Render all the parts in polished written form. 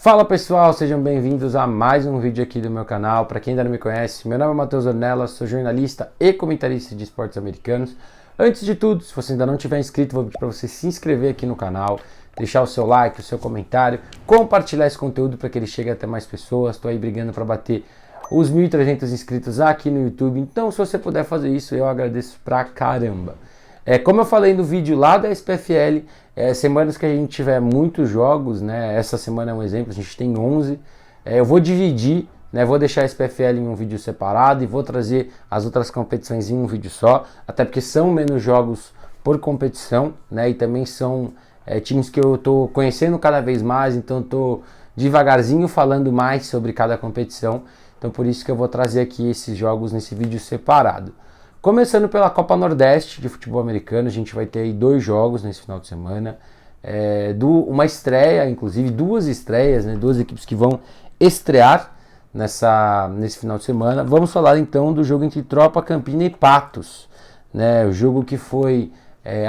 Fala pessoal, sejam bem-vindos a mais um vídeo aqui do meu canal. Para quem ainda não me conhece, meu nome é Matheus Ornelas, sou jornalista e comentarista de esportes americanos. Antes de tudo, se você ainda não tiver inscrito, vou pedir para você se inscrever aqui no canal, deixar o seu like, o seu comentário, compartilhar esse conteúdo para que ele chegue até mais pessoas. Estou aí brigando para bater os 1.300 inscritos aqui no YouTube, então se você puder fazer isso, eu agradeço pra caramba. Como eu falei no vídeo lá da SPFL, semanas que a gente tiver muitos jogos, né? Essa semana é um exemplo, a gente tem 11. Eu vou dividir, né? Vou deixar a SPFL em um vídeo separado e vou trazer as outras competições em um vídeo só, até porque são menos jogos por competição, né? E também são times que eu estou conhecendo cada vez mais, então estou devagarzinho falando mais sobre cada competição. Então por isso que eu vou trazer aqui esses jogos nesse vídeo separado. Começando pela Copa Nordeste de futebol americano, a gente vai ter aí 2 jogos nesse final de semana. Uma estreia, inclusive 2 estreias, né? 2 equipes que vão estrear nesse final de semana. Vamos falar então do jogo entre Tropa Campina e Patos, né? O jogo que foi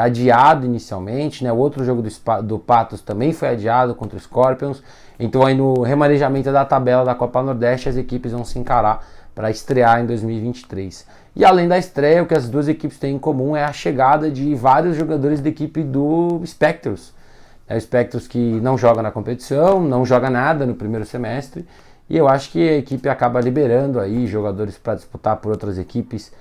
adiado inicialmente, né? O outro jogo do Patos também foi adiado contra o Scorpions. Então aí no remanejamento da tabela da Copa Nordeste as equipes vão se encarar para estrear em 2023. E além da estreia, o que as duas equipes têm em comum é a chegada de vários jogadores da equipe do Spectros. O Spectros que não joga na competição, não joga nada no primeiro semestre, e eu acho que a equipe acaba liberando aí jogadores para disputar por outras equipes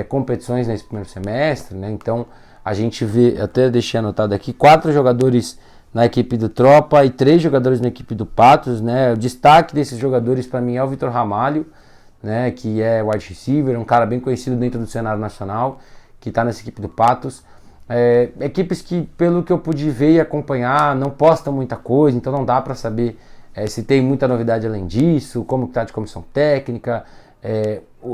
competições nesse primeiro semestre, né? Então a gente vê, até deixei anotado aqui, 4 jogadores na equipe do Tropa e 3 jogadores na equipe do Patos, né? O destaque desses jogadores para mim é o Vitor Ramalho, né, que é wide receiver, um cara bem conhecido dentro do cenário nacional, que está nessa equipe do Patos. Equipes que, pelo que eu pude ver e acompanhar, não postam muita coisa, então não dá para saber se tem muita novidade além disso, como está de comissão técnica.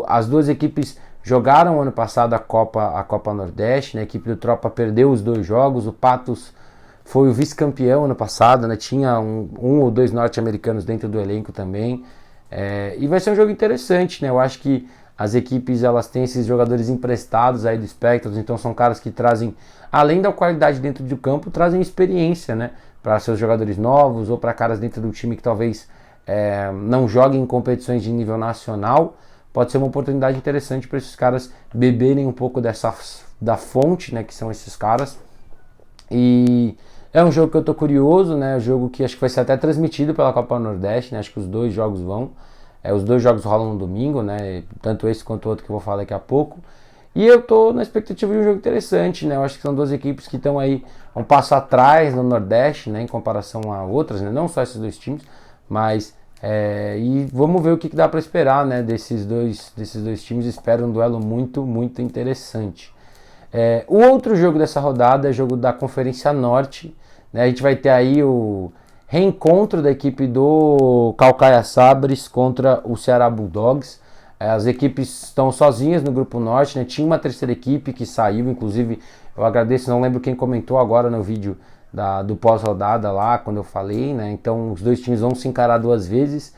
As duas equipes jogaram ano passado a Copa Nordeste, né? A equipe do Tropa perdeu os 2 jogos, o Patos foi o vice-campeão ano passado, né? Tinha um ou 2 norte-americanos dentro do elenco também. E vai ser um jogo interessante, né? Eu acho que as equipes elas têm esses jogadores emprestados aí do Spectros, então são caras que trazem, além da qualidade dentro do campo, trazem experiência, né? Para seus jogadores novos ou para caras dentro do time que talvez não joguem em competições de nível nacional. Pode ser uma oportunidade interessante para esses caras beberem um pouco da fonte, né? Que são esses caras. E é um jogo que eu tô curioso, né? Um jogo que acho que vai ser até transmitido pela Copa Nordeste, né? Acho que os 2 jogos vão. Os 2 jogos rolam no domingo, né? Tanto esse quanto o outro que eu vou falar daqui a pouco. E eu tô na expectativa de um jogo interessante, né? Eu acho que são 2 equipes que estão aí um passo atrás no Nordeste, né? Em comparação a outras, né? Não só esses 2 times, mas e vamos ver o que dá para esperar, né? Desses dois times. Espero um duelo muito, muito interessante. O outro jogo dessa rodada é o jogo da Conferência Norte, né? A gente vai ter aí o reencontro da equipe do Caucaia Sabres contra o Ceará Bulldogs. As equipes estão sozinhas no Grupo Norte, né? Tinha uma terceira equipe que saiu, inclusive eu agradeço, não lembro quem comentou agora no vídeo do pós-rodada lá, quando eu falei, né? Então os 2 times vão se encarar 2 vezes.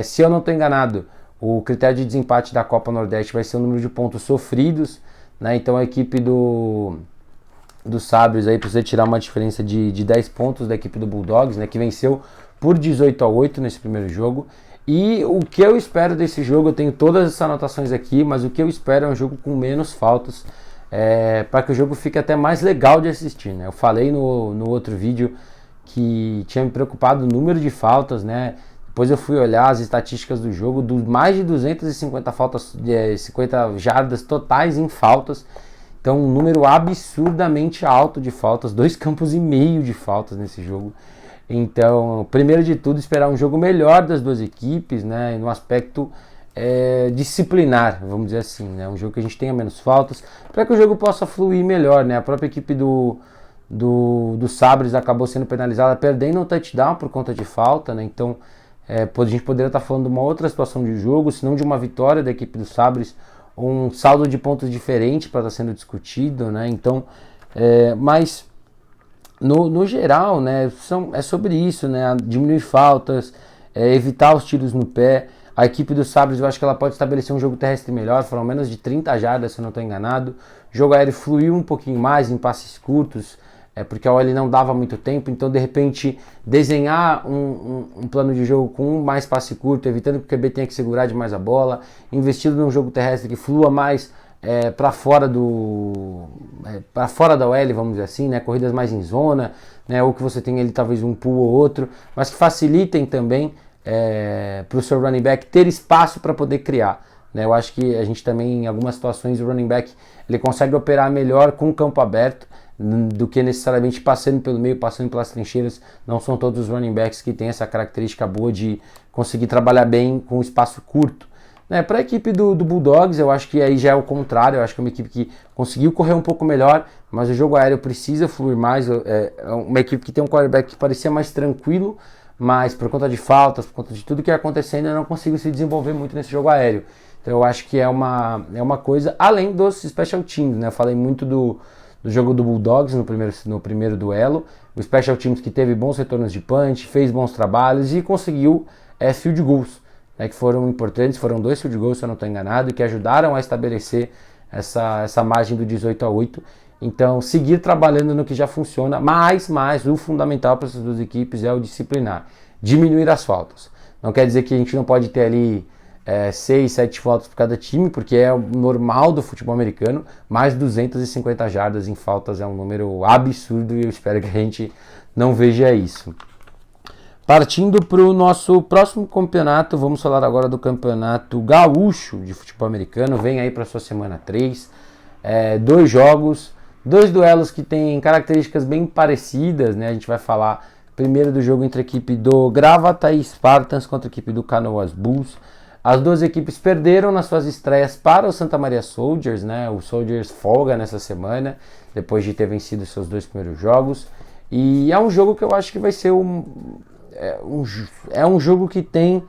Se eu não estou enganado, o critério de desempate da Copa Nordeste vai ser o número de pontos sofridos, né? Então a equipe do Sabres aí precisa tirar uma diferença de 10 pontos da equipe do Bulldogs, né? Que venceu por 18-8 nesse primeiro jogo. E o que eu espero desse jogo, eu tenho todas essas anotações aqui, mas o que eu espero é um jogo com menos faltas, para que o jogo fique até mais legal de assistir, né? Eu falei no outro vídeo que tinha me preocupado o número de faltas, né? Depois eu fui olhar as estatísticas do jogo, mais de 250 faltas, 50 jardas totais em faltas. Então um número absurdamente alto de faltas, 2,5 campos de faltas nesse jogo. Então, primeiro de tudo, esperar um jogo melhor das 2 equipes, né? No aspecto disciplinar, vamos dizer assim, né? Um jogo que a gente tenha menos faltas, para que o jogo possa fluir melhor, né? A própria equipe do Sabres acabou sendo penalizada, perdendo um touchdown por conta de falta, né? Então a gente poderia estar falando de uma outra situação de jogo, se não de uma vitória da equipe do Sabres, um saldo de pontos diferente para estar sendo discutido, né? Então, mas no geral, né, é sobre isso, né? Diminuir faltas, evitar os tiros no pé. A equipe do Sabres, eu acho que ela pode estabelecer um jogo terrestre melhor, foram menos de 30 jardas, se eu não estou enganado. O jogo aéreo fluiu um pouquinho mais em passes curtos, porque a OL não dava muito tempo, então de repente desenhar um plano de jogo com mais passe curto, evitando que o QB tenha que segurar demais a bola, investindo num jogo terrestre que flua mais para fora da OL, vamos dizer assim, né, corridas mais em zona, né, ou que você tenha ali talvez um pull ou outro, mas que facilitem também para o seu running back ter espaço para poder criar. Né? Eu acho que a gente também, em algumas situações, o running back ele consegue operar melhor com o campo aberto do que necessariamente passando pelo meio, passando pelas trincheiras. Não são todos os running backs que têm essa característica boa de conseguir trabalhar bem com espaço curto. Para a equipe do Bulldogs, eu acho que aí já é o contrário. Eu acho que é uma equipe que conseguiu correr um pouco melhor, mas o jogo aéreo precisa fluir mais. É uma equipe que tem um quarterback que parecia mais tranquilo, mas por conta de faltas, por conta de tudo que ia acontecendo, eu não consigo se desenvolver muito nesse jogo aéreo. Então eu acho que é uma coisa, além dos special teams, né? Eu falei muito do jogo do Bulldogs no primeiro duelo, o special teams que teve bons retornos de punch, fez bons trabalhos e conseguiu field goals, né? Que foram importantes, foram 2 field goals, se eu não estou enganado, e que ajudaram a estabelecer essa margem do 18-8. Então, seguir trabalhando no que já funciona, mas o fundamental para essas duas equipes é o disciplinar, diminuir as faltas. Não quer dizer que a gente não pode ter ali 6, 7 faltas por cada time, porque é o normal do futebol americano, mais 250 jardas em faltas é um número absurdo e eu espero que a gente não veja isso. Partindo para o nosso próximo campeonato, vamos falar agora do campeonato gaúcho de futebol americano, vem aí para sua semana 3, 2 jogos, 2 duelos que têm características bem parecidas, né? A gente vai falar primeiro do jogo entre a equipe do Gravataí Spartans contra a equipe do Canoas Bulls. As duas equipes perderam nas suas estreias para o Santa Maria Soldiers, né? O Soldiers folga nessa semana, depois de ter vencido seus 2 primeiros jogos. E é um jogo que eu acho que vai ser um jogo que tem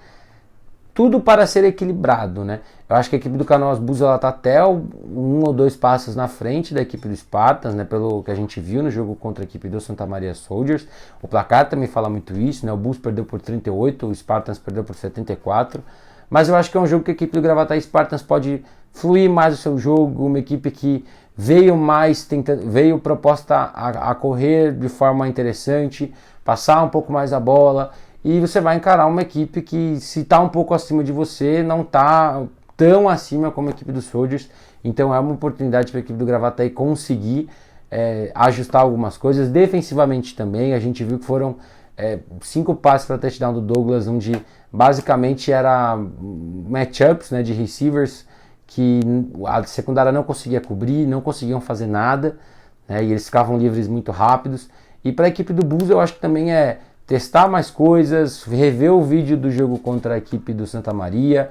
tudo para ser equilibrado, né? Eu acho que a equipe do Canoas Bulls está até 1 ou 2 passos na frente da equipe do Spartans, né? Pelo que a gente viu no jogo contra a equipe do Santa Maria Soldiers. O placar também fala muito isso, né? O Bulls perdeu por 38, o Spartans perdeu por 74. Mas eu acho que é um jogo que a equipe do Gravataí Spartans pode fluir mais o seu jogo, uma equipe que veio proposta a correr de forma interessante, passar um pouco mais a bola, e você vai encarar uma equipe que, se está um pouco acima de você, não está tão acima como a equipe dos Soldiers. Então é uma oportunidade para a equipe do Gravataí conseguir ajustar algumas coisas. Defensivamente também, a gente viu que foram 5 passes para touchdown do Douglas, onde basicamente era matchups, né, de receivers que a secundária não conseguia cobrir, não conseguiam fazer nada, né, e eles ficavam livres muito rápidos. E para a equipe do Bulls eu acho que também é testar mais coisas, rever o vídeo do jogo contra a equipe do Santa Maria,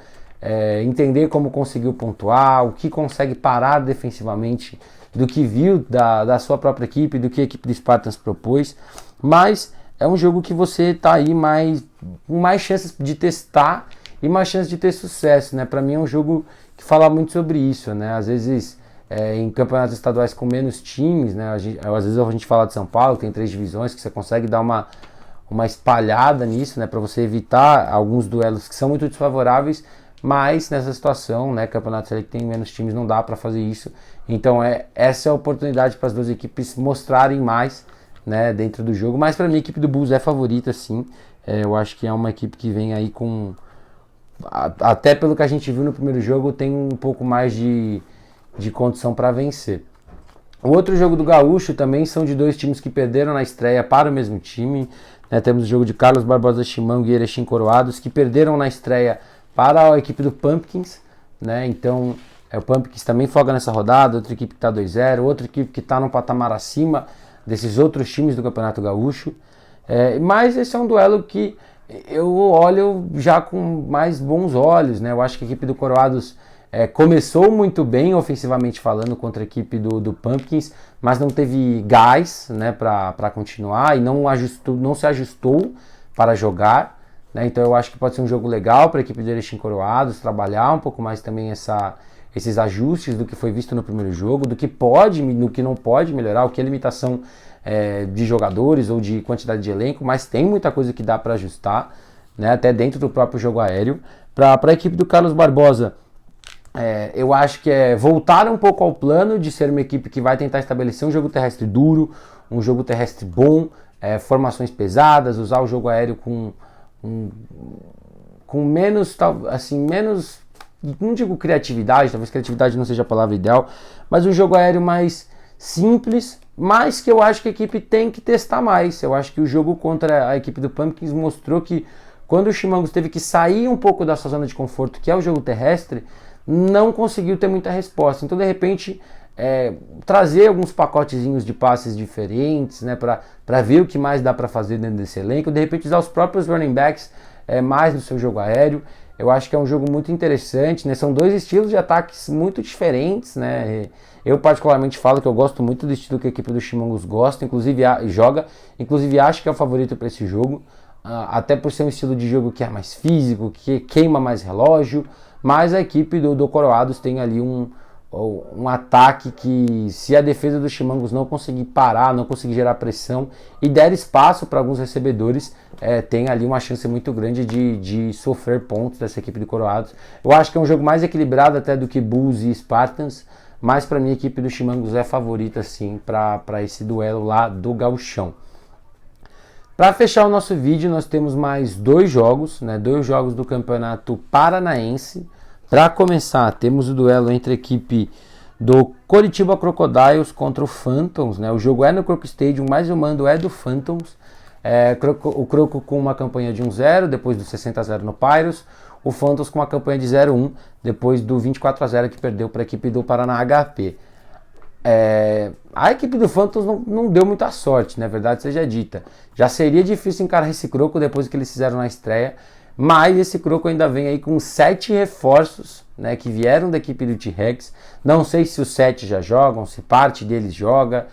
entender como conseguiu pontuar, o que consegue parar defensivamente do que viu da sua própria equipe, do que a equipe do Spartans propôs. Mas é um jogo que você está aí com mais chances de testar e mais chances de ter sucesso, né? Para mim é um jogo que fala muito sobre isso, né? Às vezes em campeonatos estaduais com menos times, né? Às vezes a gente fala de São Paulo, tem 3 divisões, que você consegue dar uma espalhada nisso, né? Para você evitar alguns duelos que são muito desfavoráveis, mas nessa situação, né? Campeonatos que tem menos times, não dá para fazer isso. Então essa é a oportunidade para as duas equipes mostrarem mais, né, dentro do jogo. Mas para mim a equipe do Bulls é favorita, sim. Eu acho que é uma equipe que vem aí com, até pelo que a gente viu no primeiro jogo, tem um pouco mais de condição para vencer. O outro jogo do Gaúcho também são de 2 times que perderam na estreia para o mesmo time, né? Temos o jogo de Carlos Barbosa Chimango e Erechim Coroados, que perderam na estreia para a equipe do Pumpkins, né? Então o Pumpkins também folga nessa rodada, outra equipe que está 2-0, outra equipe que está num patamar acima desses outros times do Campeonato Gaúcho. Mas esse é um duelo que eu olho já com mais bons olhos, né? Eu acho que a equipe do Coroados começou muito bem ofensivamente falando contra a equipe do Pumpkins, mas não teve gás, né, para continuar e não se ajustou para jogar, né? Então eu acho que pode ser um jogo legal para a equipe do Erechim Coroados trabalhar um pouco mais também esses ajustes do que foi visto no primeiro jogo, do que não pode melhorar, o que é limitação de jogadores ou de quantidade de elenco, mas tem muita coisa que dá para ajustar, né, até dentro do próprio jogo aéreo. Para a equipe do Carlos Barbosa, eu acho que voltar um pouco ao plano de ser uma equipe que vai tentar estabelecer um jogo terrestre duro, um jogo terrestre bom, formações pesadas, usar o jogo aéreo com menos, assim, menos, não digo criatividade, talvez criatividade não seja a palavra ideal, mas um jogo aéreo mais simples, mas que eu acho que a equipe tem que testar mais. Eu acho que o jogo contra a equipe do Pumpkins mostrou que quando o Chimangos teve que sair um pouco da sua zona de conforto, que é o jogo terrestre, não conseguiu ter muita resposta. Então, de repente, trazer alguns pacotezinhos de passes diferentes, né, para ver o que mais dá para fazer dentro desse elenco, de repente usar os próprios running backs mais no seu jogo aéreo. Eu acho que é um jogo muito interessante, né? São dois estilos de ataques muito diferentes, né? Eu particularmente falo que eu gosto muito do estilo que a equipe do Chimangos gosta, inclusive joga, inclusive acho que é o favorito para esse jogo, até por ser um estilo de jogo que é mais físico, que queima mais relógio, mas a equipe do Coroados tem ali um ataque que, se a defesa do Chimangos não conseguir parar, não conseguir gerar pressão e der espaço para alguns recebedores, tem ali uma chance muito grande de sofrer pontos dessa equipe do Coroados. Eu acho que é um jogo mais equilibrado até do que Bulls e Spartans, mas para mim a equipe do Chimangos é favorita sim para esse duelo lá do Gauchão. Para fechar o nosso vídeo, nós temos mais dois jogos, né, dois jogos do Campeonato Paranaense. Para começar, temos o duelo entre a equipe do Coritiba Crocodiles contra o Phantoms, né? O jogo é no Croco Stadium, mas o mando é do Phantoms. O Croco com uma campanha de 1-0, depois do 60-0 no Pyros. O Phantoms com uma campanha de 0-1, depois do 24-0 que perdeu para a equipe do Paraná HP. A equipe do Phantoms não deu muita sorte, na verdade seja dita. Já seria difícil encarar esse Croco depois do que eles fizeram na estreia, mas esse Croco ainda vem aí com 7 reforços, né, que vieram da equipe do T-Rex. Não sei se os 7 já jogam, se parte deles joga.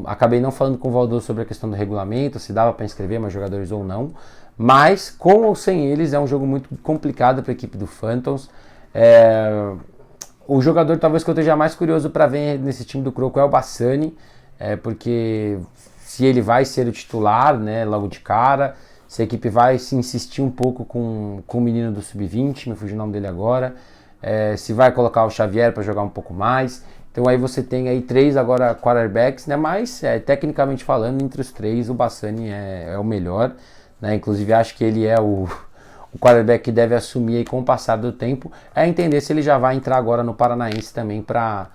Acabei não falando com o Valdo sobre a questão do regulamento, se dava para inscrever mais jogadores ou não. Mas com ou sem eles é um jogo muito complicado para a equipe do Phantoms. O jogador talvez que eu esteja mais curioso para ver nesse time do Croco é o Bassani, porque se ele vai ser o titular, né, logo de cara, se a equipe vai se insistir um pouco com o menino do Sub-20, me fugiu o nome dele agora, se vai colocar o Xavier para jogar um pouco mais. Então aí você tem aí 3 agora quarterbacks, né, mas tecnicamente falando, entre os 3 o Bassani é o melhor, né, inclusive acho que ele é o quarterback que deve assumir aí com o passar do tempo, entender se ele já vai entrar agora no Paranaense também para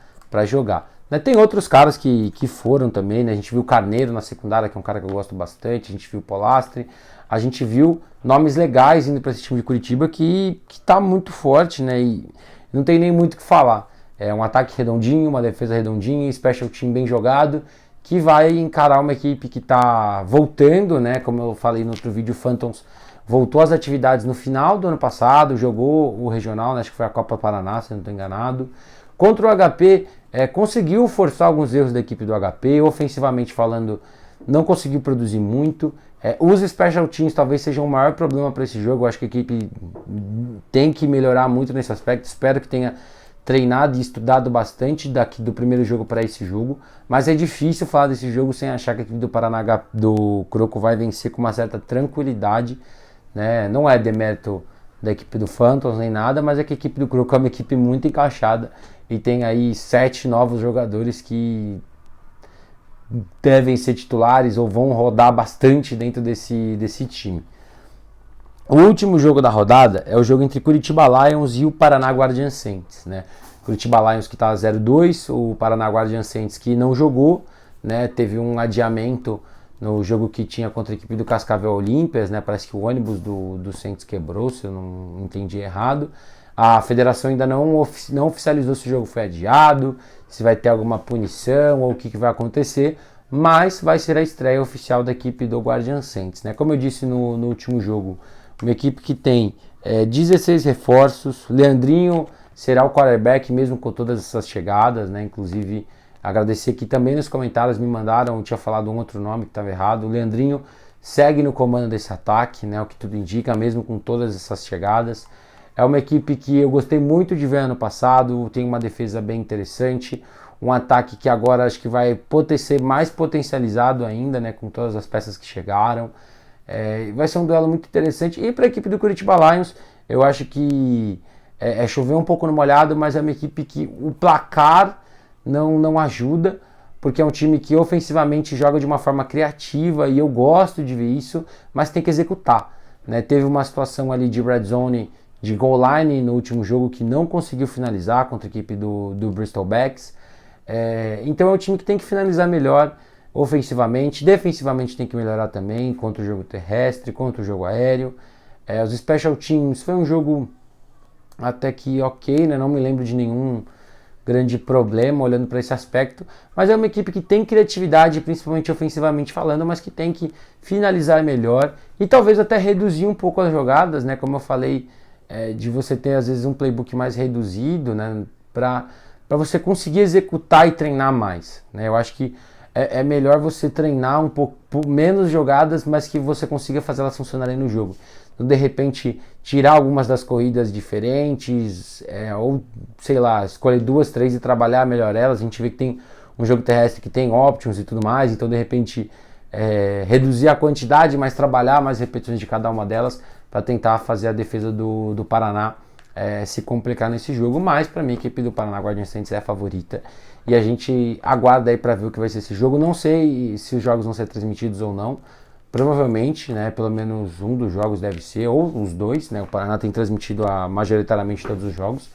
jogar. Né, tem outros caras que foram também, né? A gente viu o Carneiro na secundária, que é um cara que eu gosto bastante, a gente viu o Polastre, a gente viu nomes legais indo para esse time de Curitiba que tá muito forte, né? E não tem nem muito o que falar. É um ataque redondinho, uma defesa redondinha, special team bem jogado, que vai encarar uma equipe que está voltando, né? Como eu falei no outro vídeo, o Phantoms voltou às atividades no final do ano passado, jogou o regional, né? Acho que foi a Copa Paraná, se não estou enganado. Contra o HP, conseguiu forçar alguns erros da equipe do HP, ofensivamente falando, não conseguiu produzir muito. Os special teams talvez sejam o maior problema para esse jogo. Eu acho que a equipe tem que melhorar muito nesse aspecto. Espero que tenha treinado e estudado bastante daqui do primeiro jogo para esse jogo, mas é difícil falar desse jogo sem achar que a equipe do Paraná do Croco vai vencer com uma certa tranquilidade, né? Não é demérito da equipe do Phantoms nem nada, mas é que a equipe do Croco é uma equipe muito encaixada e tem aí 7 novos jogadores que devem ser titulares ou vão rodar bastante dentro desse time. O último jogo da rodada é o jogo entre Curitiba Lions e o Paraná Guardian Saints, né? Curitiba Lions que está 0-2, o Paraná Guardian Saints que não jogou, né? Teve um adiamento no jogo que tinha contra a equipe do Cascavel Olímpias, né? Parece que o ônibus do Saints quebrou, se eu não entendi errado. A federação ainda não oficializou se o jogo foi adiado, se vai ter alguma punição ou o que vai acontecer, mas vai ser a estreia oficial da equipe do Guardian Saints, né? Como eu disse no último jogo, uma equipe que tem 16 reforços. Leandrinho será o quarterback mesmo com todas essas chegadas, né? Inclusive agradecer aqui também nos comentários, me mandaram, eu tinha falado um outro nome que estava errado. O Leandrinho segue no comando desse ataque, né? O que tudo indica, mesmo com todas essas chegadas. É uma equipe que eu gostei muito de ver ano passado, tem uma defesa bem interessante, um ataque que agora acho que vai ser mais potencializado ainda, né? Com todas as peças que chegaram. Vai ser um duelo muito interessante. E para a equipe do Curitiba Lions, eu acho que chover um pouco no molhado, mas é uma equipe que o placar não ajuda, porque é um time que ofensivamente joga de uma forma criativa e eu gosto de ver isso, mas tem que executar, né? Teve uma situação ali de red zone, de goal line no último jogo que não conseguiu finalizar contra a equipe do Bristol Becks. Então é um time que tem que finalizar melhor ofensivamente, defensivamente tem que melhorar também contra o jogo terrestre, contra o jogo aéreo. Os special teams foi um jogo até que ok, né? Não me lembro de nenhum grande problema olhando para esse aspecto, mas é uma equipe que tem criatividade, principalmente ofensivamente falando, mas que tem que finalizar melhor e talvez até reduzir um pouco as jogadas, né? Como eu falei, de você ter às vezes um playbook mais reduzido, né? Para você conseguir executar e treinar mais, né? Eu acho que é melhor você treinar um pouco menos jogadas, mas que você consiga fazer elas funcionarem no jogo. Então, de repente, tirar algumas das corridas diferentes, ou, sei lá, escolher 2, 3 e trabalhar melhor elas. A gente vê que tem um jogo terrestre que tem options e tudo mais, então, de repente, reduzir a quantidade, mas trabalhar mais repetições de cada uma delas para tentar fazer a defesa do Paraná se complicar nesse jogo. Mas, para mim, a equipe do Paraná Guardians Saints é a favorita. E a gente aguarda aí para ver o que vai ser esse jogo. Não sei se os jogos vão ser transmitidos ou não. Provavelmente, né, pelo menos um dos jogos deve ser, ou os dois, né? O Paraná tem transmitido majoritariamente todos os jogos.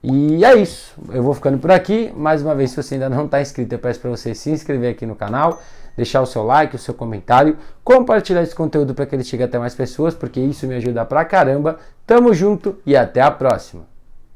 E é isso. Eu vou ficando por aqui. Mais uma vez, se você ainda não está inscrito, eu peço para você se inscrever aqui no canal, deixar o seu like, o seu comentário, compartilhar esse conteúdo para que ele chegue até mais pessoas, porque isso me ajuda pra caramba. Tamo junto e até a próxima!